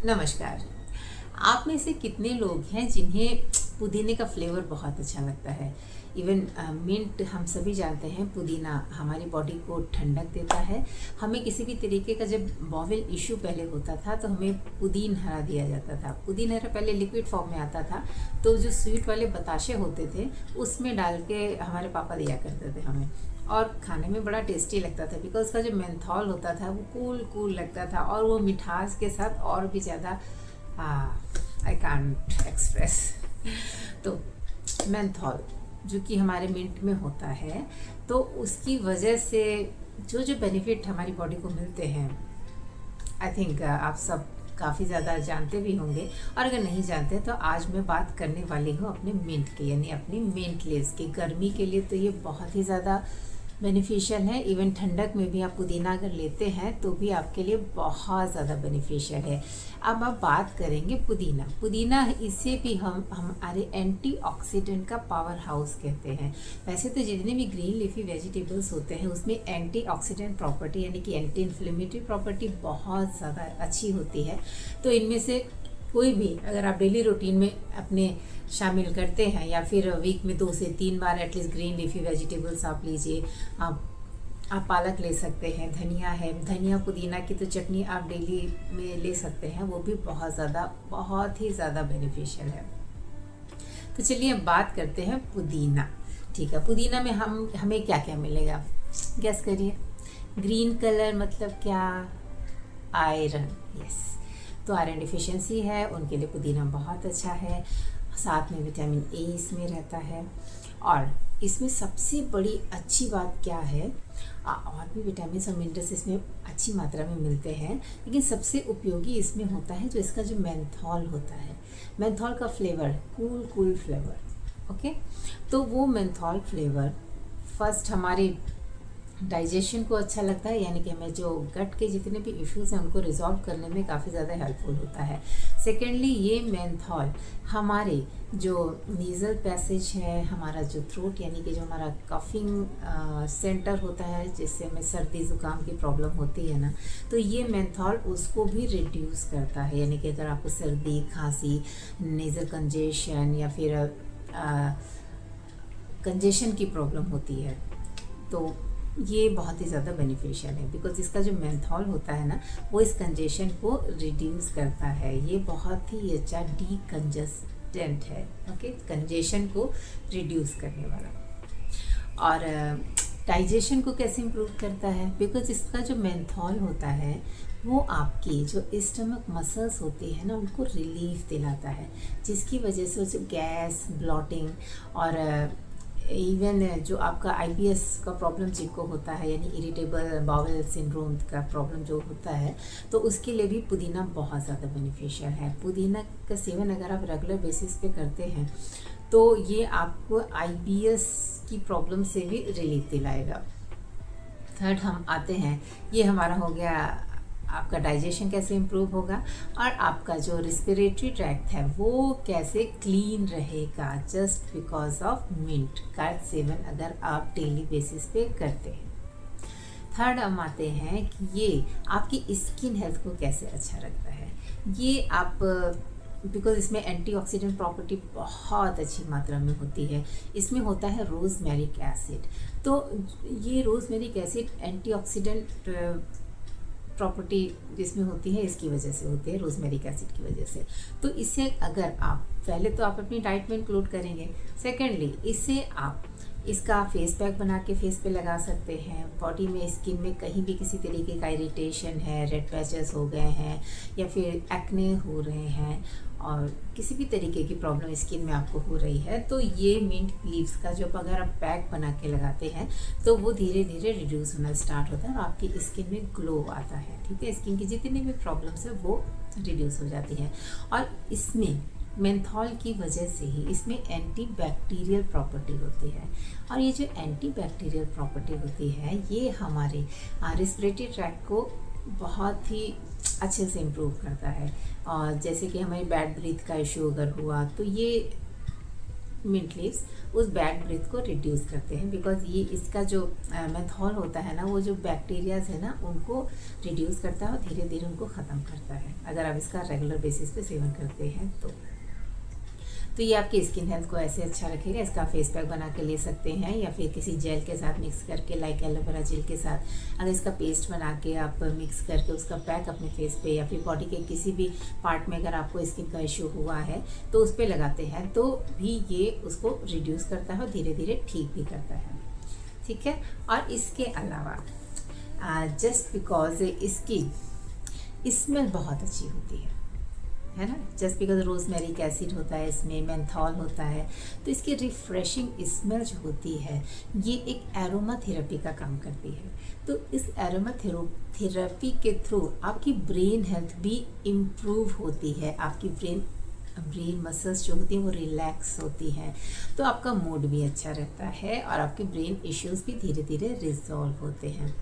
नमस्कार। आप में से कितने लोग हैं जिन्हें पुदीने का फ्लेवर बहुत अच्छा लगता है। इवन मिंट, हम सभी जानते हैं पुदीना हमारी बॉडी को ठंडक देता है। हमें किसी भी तरीके का जब बॉवल इशू पहले होता था तो हमें पुदीन हरा दिया जाता था। पुदीन हरा पहले लिक्विड फॉर्म में आता था, तो जो स्वीट वाले बताशे होते थे उसमें डाल के हमारे पापा दिया करते थे हमें, और खाने में बड़ा टेस्टी लगता था बिकॉज उसका जो मेंथॉल होता था वो कूल कूल लगता था, और वो मिठास के साथ और भी ज़्यादा आई कांट एक्सप्रेस। तो मेंथॉल जो कि हमारे मिंट में होता है, तो उसकी वजह से जो जो बेनिफिट हमारी बॉडी को मिलते हैं, आई थिंक आप सब काफ़ी ज़्यादा जानते भी होंगे। और अगर नहीं जानते तो आज मैं बात करने वाली हूँ अपने मिंट की, यानी अपनी मिंट लीव्स की। गर्मी के लिए तो ये बहुत ही ज़्यादा बेनिफिशियल है। इवन ठंडक में भी आप पुदीना अगर लेते हैं तो भी आपके लिए बहुत ज़्यादा बेनिफिशियल है। अब आप बात करेंगे पुदीना। पुदीना इसे भी हम हमारे एंटीऑक्सीडेंट का पावर हाउस कहते हैं। वैसे तो जितने भी ग्रीन लीफी वेजिटेबल्स होते हैं उसमें एंटीऑक्सीडेंट प्रॉपर्टी यानी कि एंटी इन्फ्लेमेटरी प्रॉपर्टी बहुत ज़्यादा अच्छी होती है। तो इनमें से कोई भी अगर आप डेली रूटीन में अपने शामिल करते हैं, या फिर वीक में 2 से 3 बार एटलीस्ट ग्रीन लीफी वेजिटेबल्स आप लीजिए। आप पालक ले सकते हैं, धनिया है, धनिया पुदीना की तो चटनी आप डेली में ले सकते हैं, वो भी बहुत ही ज़्यादा बेनिफिशियल है। तो चलिए अब बात करते हैं पुदीना। ठीक है, पुदीना में हमें क्या क्या मिलेगा, गेस करिए। ग्रीन कलर मतलब क्या? आयरन। यस, तो आयरन डिफिशिएंसी है उनके लिए पुदीना बहुत अच्छा है। साथ में विटामिन ए इसमें रहता है। और इसमें सबसे बड़ी अच्छी बात क्या है, और भी विटामिन और मिनरल्स इसमें अच्छी मात्रा में मिलते हैं, लेकिन सबसे उपयोगी इसमें होता है जो इसका जो मेंथॉल होता है। मेंथॉल का flavour cool cool flavour. Okay, तो वो मेंथॉल फ्लेवर फर्स्ट हमारी डाइजेशन को अच्छा लगता है, यानी कि हमें जो गट के जितने भी इश्यूज हैं उनको रिजॉल्व करने में काफ़ी ज़्यादा हेल्पफुल होता है। सेकेंडली, ये मेंथॉल हमारे जो नीजल पैसेज है, हमारा जो थ्रोट यानी कि जो हमारा कफिंग सेंटर होता है, जिससे हमें सर्दी ज़ुकाम की प्रॉब्लम होती है ना, तो ये मेंथॉल उसको भी रिड्यूस करता है। यानी कि अगर आपको सर्दी, खांसी, नेज़ल कंजेशन या फिर कंजेशन की प्रॉब्लम होती है, तो ये बहुत ही ज़्यादा बेनिफिशियल है बिकॉज इसका जो मेंथॉल होता है ना, वो इस कंजेशन को रिड्यूस करता है। ये बहुत ही अच्छा डीकंजेस्टेंट है। ओके, कंजेशन को रिड्यूस करने वाला। और डाइजेशन को कैसे इम्प्रूव करता है, बिकॉज इसका जो मेंथॉल होता है वो आपकी जो स्टमक मसल्स होती है ना, उनको रिलीफ दिलाता है, जिसकी वजह से उसे गैस, ब्लॉटिंग और इवन जो आपका आईबीएस का प्रॉब्लम जिनको होता है, यानी इरिटेबल बाउल सिंड्रोम का प्रॉब्लम जो होता है, तो उसके लिए भी पुदीना बहुत ज़्यादा बेनिफिशियल है। पुदीना का सेवन अगर आप रेगुलर बेसिस पे करते हैं तो ये आपको आईबीएस की प्रॉब्लम से भी रिलीफ दिलाएगा। थर्ड हम आते हैं, ये हमारा हो गया आपका डाइजेशन कैसे इम्प्रूव होगा, और आपका जो रिस्पिरेटरी ट्रैक्ट है वो कैसे क्लीन रहेगा, जस्ट बिकॉज ऑफ मिंट का सेवन अगर आप डेली बेसिस पे करते हैं। थर्ड हम आते हैं कि ये आपकी स्किन हेल्थ को कैसे अच्छा रखता है। ये आप बिकॉज इसमें एंटीऑक्सीडेंट प्रॉपर्टी बहुत अच्छी मात्रा में होती है। इसमें होता है रोजमेरिक एसिड, तो ये रोजमेरिक एसिड एंटीऑक्सीडेंट प्रॉपर्टी जिसमें होती है इसकी वजह से होती है, रोजमेरिक एसिड की वजह से। तो इसे अगर आप पहले तो आप अपनी डाइट में इंक्लूड करेंगे, सेकेंडली इसे आप इसका फेस पैक बना के फेस पे लगा सकते हैं। बॉडी में, स्किन में कहीं भी किसी तरीके का इरिटेशन है, रेड पैचेस हो गए हैं या फिर एक्ने हो रहे हैं और किसी भी तरीके की प्रॉब्लम स्किन में आपको हो रही है, तो ये मिंट लीव्स का जब अगर आप पैक बना के लगाते हैं तो वो धीरे धीरे रिड्यूस होना स्टार्ट होता है और आपकी स्किन में ग्लो आता है। ठीक है, स्किन की जितनी भी प्रॉब्लम्स है वो रिड्यूस हो जाती हैं। और इसमें मेंथॉल की वजह से ही इसमें एंटी बैक्टीरियल प्रॉपर्टी होती है, और ये जो एंटी बैक्टीरियल प्रॉपर्टी होती है ये हमारे रेस्पिरेटरी ट्रैक्ट को बहुत ही अच्छे से इम्प्रूव करता है। और जैसे कि हमारी बैड ब्रीथ का इशू अगर हुआ तो ये मिंट लीव्स उस बैड ब्रेथ को रिड्यूस करते हैं, बिकॉज ये इसका जो मेंथॉल होता है ना, वो जो बैक्टीरियाज है ना उनको रिड्यूस करता है और धीरे धीरे उनको ख़त्म करता है अगर आप इसका रेगुलर बेसिस पे सेवन करते हैं तो ये आपकी स्किन हेल्थ को ऐसे अच्छा रखेगा। इसका फेस पैक बना के ले सकते हैं या फिर किसी जेल के साथ मिक्स करके, लाइक एलोवेरा जेल के साथ अगर इसका पेस्ट बना के आप मिक्स करके उसका पैक अपने फेस पे या फिर बॉडी के किसी भी पार्ट में अगर आपको स्किन का इशू हुआ है तो उस पर लगाते हैं तो भी ये उसको रिड्यूस करता है और धीरे धीरे ठीक भी करता है। ठीक है, और इसके अलावा जस्ट बिकॉज इसकी स्मेल बहुत अच्छी होती है ना, जस्ट बिकॉज रोजमेरिक एसिड होता है इसमें, मेंथॉल होता है, तो इसकी रिफ्रेशिंग स्मेल जो होती है ये एक एरोमा थेरेपी का काम करती है। तो इस एरोमा थेरेपी के थ्रू आपकी ब्रेन हेल्थ भी इम्प्रूव होती है, आपकी ब्रेन मसल्स जो होती हैं वो रिलैक्स होती हैं, तो आपका मूड भी अच्छा रहता है और आपके ब्रेन इश्यूज भी धीरे धीरे रिजॉल्व होते हैं।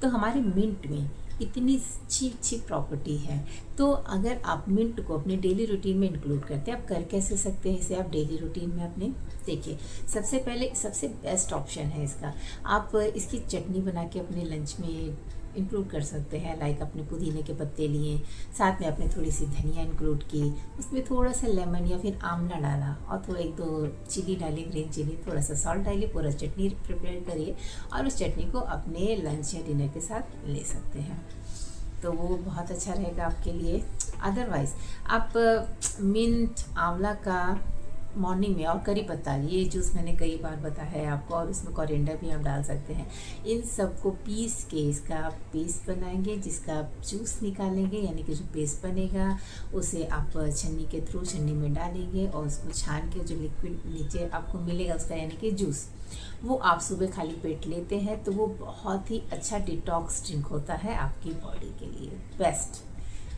तो हमारे मिंट में इतनी अच्छी प्रॉपर्टी है, तो अगर आप मिंट को अपने डेली रूटीन में इंक्लूड करते हैं, आप कर कैसे सकते हैं इसे आप डेली रूटीन में अपने, देखिए सबसे पहले सबसे बेस्ट ऑप्शन है इसका, आप इसकी चटनी बना के अपने लंच में इंक्लूड कर सकते हैं। लाइक अपने पुदीने के पत्ते लिए, साथ में आपने थोड़ी सी धनिया इंक्लूड की, उसमें थोड़ा सा लेमन या फिर आंवला डाला और थोड़ा 1-2 चिली डाली, ग्रीन चिली, थोड़ा सा सॉल्ट डालिए, पूरा चटनी प्रिपेयर करिए और उस चटनी को अपने लंच या डिनर के साथ ले सकते हैं, तो वो बहुत अच्छा रहेगा आपके लिए। अदरवाइज़ आप मिंट, आंवला का मॉर्निंग में और करी पत्ता, ये जूस मैंने कई बार बताया है आपको, और उसमें कोरिएंडर भी आप डाल सकते हैं। इन सबको पीस के इसका पेस्ट बनाएंगे, जिसका आप जूस निकालेंगे, यानी कि जो पेस्ट बनेगा उसे आप छन्नी के थ्रू छन्नी में डालेंगे और उसको छान के जो लिक्विड नीचे आपको मिलेगा उसका, यानी कि जूस, वो आप सुबह खाली पेट लेते हैं तो वो बहुत ही अच्छा डिटॉक्स ड्रिंक होता है आपकी बॉडी के लिए, बेस्ट।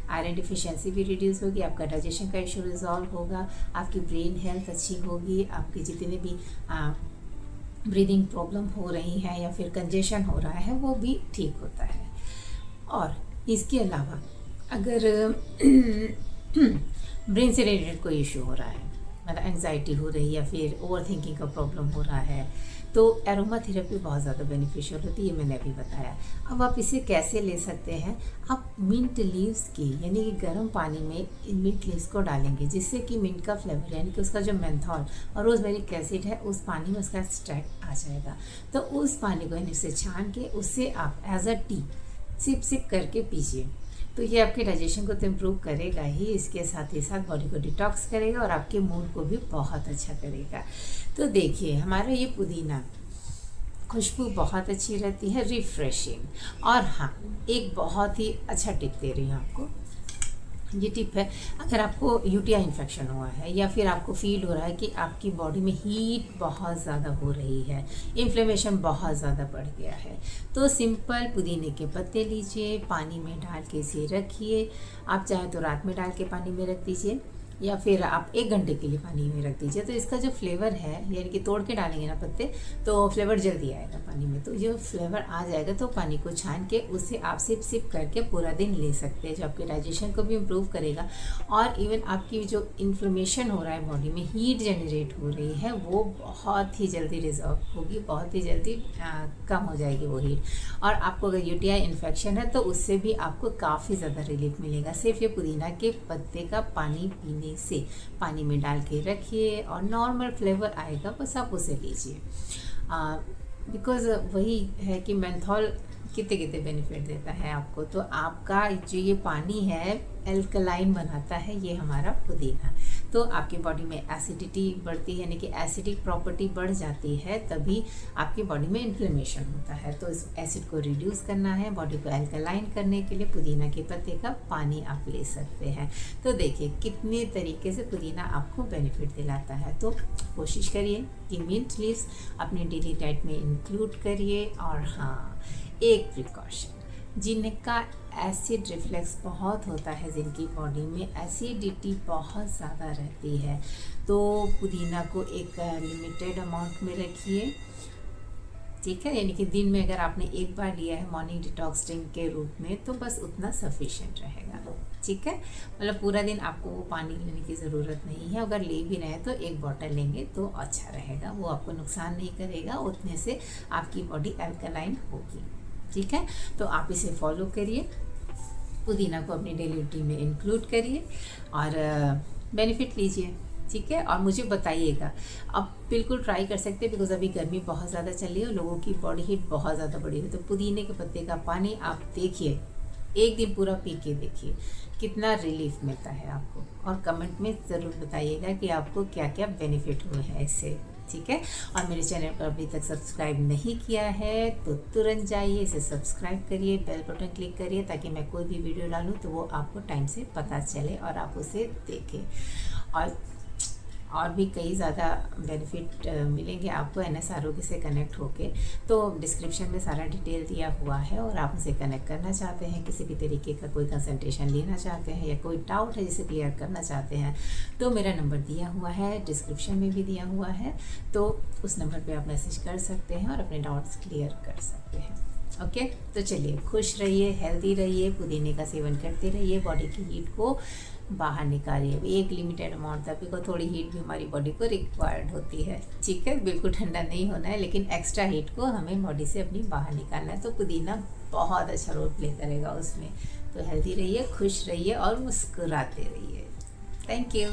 आयरन डिफिशिएंसी भी रिड्यूस होगी, आपका डाइजेशन का इशू रिजॉल्व होगा, आपकी ब्रेन हेल्थ अच्छी होगी, आपके जितने भी ब्रीदिंग प्रॉब्लम हो रही हैं या फिर कंजेशन हो रहा है वो भी ठीक होता है। और इसके अलावा अगर ब्रेन से रिलेटेड कोई इशू हो रहा है, मतलब एंग्जाइटी हो रही है या फिर ओवर थिंकिंग का प्रॉब्लम हो रहा है, तो एरोमा थेरेपी बहुत ज़्यादा बेनिफिशियल होती है, ये मैंने अभी बताया। अब आप इसे कैसे ले सकते हैं, आप मिंट लीव्स की, यानी कि गर्म पानी में इन मिंट लीव्स को डालेंगे, जिससे कि मिंट का फ्लेवर, यानी कि उसका जो मेंथॉल और रोजमेरिक एसिड है उस पानी में उसका एक्सट्रैक्ट आ जाएगा। तो उस पानी को यानी से छान के उससे आप एज अ टी सिप करके पीजिए, तो ये आपके डाइजेशन को तो इम्प्रूव करेगा ही, इसके साथ ही साथ बॉडी को डिटॉक्स करेगा और आपके मूड को भी बहुत अच्छा करेगा। तो देखिए हमारा ये पुदीना खुशबू बहुत अच्छी रहती है, रिफ्रेशिंग। और हाँ, एक बहुत ही अच्छा टिप दे रही हूँ आपको, ये टिप है, अगर आपको यूटीआई इन्फेक्शन हुआ है या फिर आपको फील हो रहा है कि आपकी बॉडी में हीट बहुत ज़्यादा हो रही है, इन्फ्लेमेशन बहुत ज़्यादा बढ़ गया है, तो सिंपल पुदीने के पत्ते लीजिए, पानी में डाल के इसे रखिए। आप चाहे तो रात में डाल के पानी में रख दीजिए या फिर आप 1 घंटे के लिए पानी में रख दीजिए, तो इसका जो फ्लेवर है, यानी कि तोड़ के डालेंगे ना पत्ते तो फ्लेवर जल्दी आएगा पानी में, तो जो फ्लेवर आ जाएगा तो पानी को छान के उससे आप सिप करके पूरा दिन ले सकते हैं, जो आपके डाइजेशन को भी इम्प्रूव करेगा और इवन आपकी जो इन्फ्लेमेशन हो रहा है बॉडी में, हीट जनरेट हो रही है, वो बहुत ही जल्दी रिजॉल्व होगी, बहुत ही जल्दी कम हो जाएगी वो हीट। और आपको अगर यूटीआई इन्फेक्शन है तो उससे भी आपको काफ़ी ज़्यादा रिलीफ मिलेगा, सिर्फ ये पुदीना के पत्ते का पानी पीने से। पानी में डाल के रखिए और नॉर्मल फ्लेवर आएगा, बस आप उसे लीजिए, बिकॉज़ वही है कि मेंथॉल कितने कितने बेनिफिट देता है आपको, तो आपका जो ये पानी है एल्कलाइन बनाता है ये हमारा पुदीना, तो आपकी बॉडी में एसिडिटी बढ़ती है, यानी कि एसिडिक प्रॉपर्टी बढ़ जाती है, तभी आपकी बॉडी में इन्फ्लेमेशन होता है। तो इस एसिड को रिड्यूस करना है, बॉडी को एल्कलाइन करने के लिए पुदीना के पत्ते का पानी आप ले सकते हैं। तो देखिए कितने तरीके से पुदीना आपको बेनिफिट दिलाता है, तो कोशिश करिए कि मिंट लीव्स अपने डेली डाइट में इंक्लूड करिए। और हाँ, एक प्रिकॉशन, जिनका एसिड रिफ्लेक्स बहुत होता है, जिनकी बॉडी में एसिडिटी बहुत ज़्यादा रहती है, तो पुदीना को एक लिमिटेड अमाउंट में रखिए, ठीक है, यानी कि दिन में अगर आपने एक बार लिया है मॉर्निंग डिटॉक्स ड्रिंक के रूप में तो बस उतना सफिशिएंट रहेगा। ठीक है, मतलब पूरा दिन आपको वो पानी लेने की ज़रूरत नहीं है। अगर ले भी रहे हैं तो एक बॉटल लेंगे तो अच्छा रहेगा, वो आपको नुकसान नहीं करेगा, उतने से आपकी बॉडी अल्कलाइन होगी। ठीक है, तो आप इसे फॉलो करिए, पुदीना को अपनी डेली रूटीन में इंक्लूड करिए और बेनिफिट लीजिए। ठीक है, और मुझे बताइएगा, आप बिल्कुल ट्राई कर सकते हैं, बिकॉज अभी गर्मी बहुत ज़्यादा चल रही है और लोगों की बॉडी हीट बहुत ज़्यादा बढ़ी हुई है। तो पुदीने के पत्ते का पानी आप देखिए, एक दिन पूरा पी के देखिए कितना रिलीफ मिलता है आपको, और कमेंट में ज़रूर बताइएगा कि आपको क्या क्या बेनिफिट हुए हैं इससे। ठीक है, और मेरे चैनल को अभी तक सब्सक्राइब नहीं किया है तो तुरंत जाइए, इसे सब्सक्राइब करिए, बेल बटन क्लिक करिए, ताकि मैं कोई भी वीडियो डालूँ तो वो आपको टाइम से पता चले और आप उसे देखें। और भी कई ज़्यादा बेनिफिट मिलेंगे आपको NS आरोग्य से कनेक्ट होके। तो डिस्क्रिप्शन में सारा डिटेल दिया हुआ है, और आप उसे कनेक्ट करना चाहते हैं, किसी भी तरीके का कोई कंसल्टेशन लेना चाहते हैं या कोई डाउट है जिसे क्लियर करना चाहते हैं, तो मेरा नंबर दिया हुआ है, डिस्क्रिप्शन में भी दिया हुआ है, तो उस नंबर पे आप मैसेज कर सकते हैं और अपने डाउट्स क्लियर कर सकते हैं। ओके, तो चलिए, खुश रहिए, हेल्दी रहिए, पुदीने का सेवन करते रहिए, बॉडी की हीट को बाहर निकालिए। एक लिमिटेड अमाउंट तक, बिकॉज थोड़ी हीट भी हमारी बॉडी को रिक्वायर्ड होती है। ठीक है, बिल्कुल ठंडा नहीं होना है, लेकिन एक्स्ट्रा हीट को हमें बॉडी से अपनी बाहर निकालना है, तो पुदीना बहुत अच्छा रोल प्ले करेगा उसमें। तो हेल्दी रहिए, खुश रहिए और मुस्कुराते रहिए। Thank you.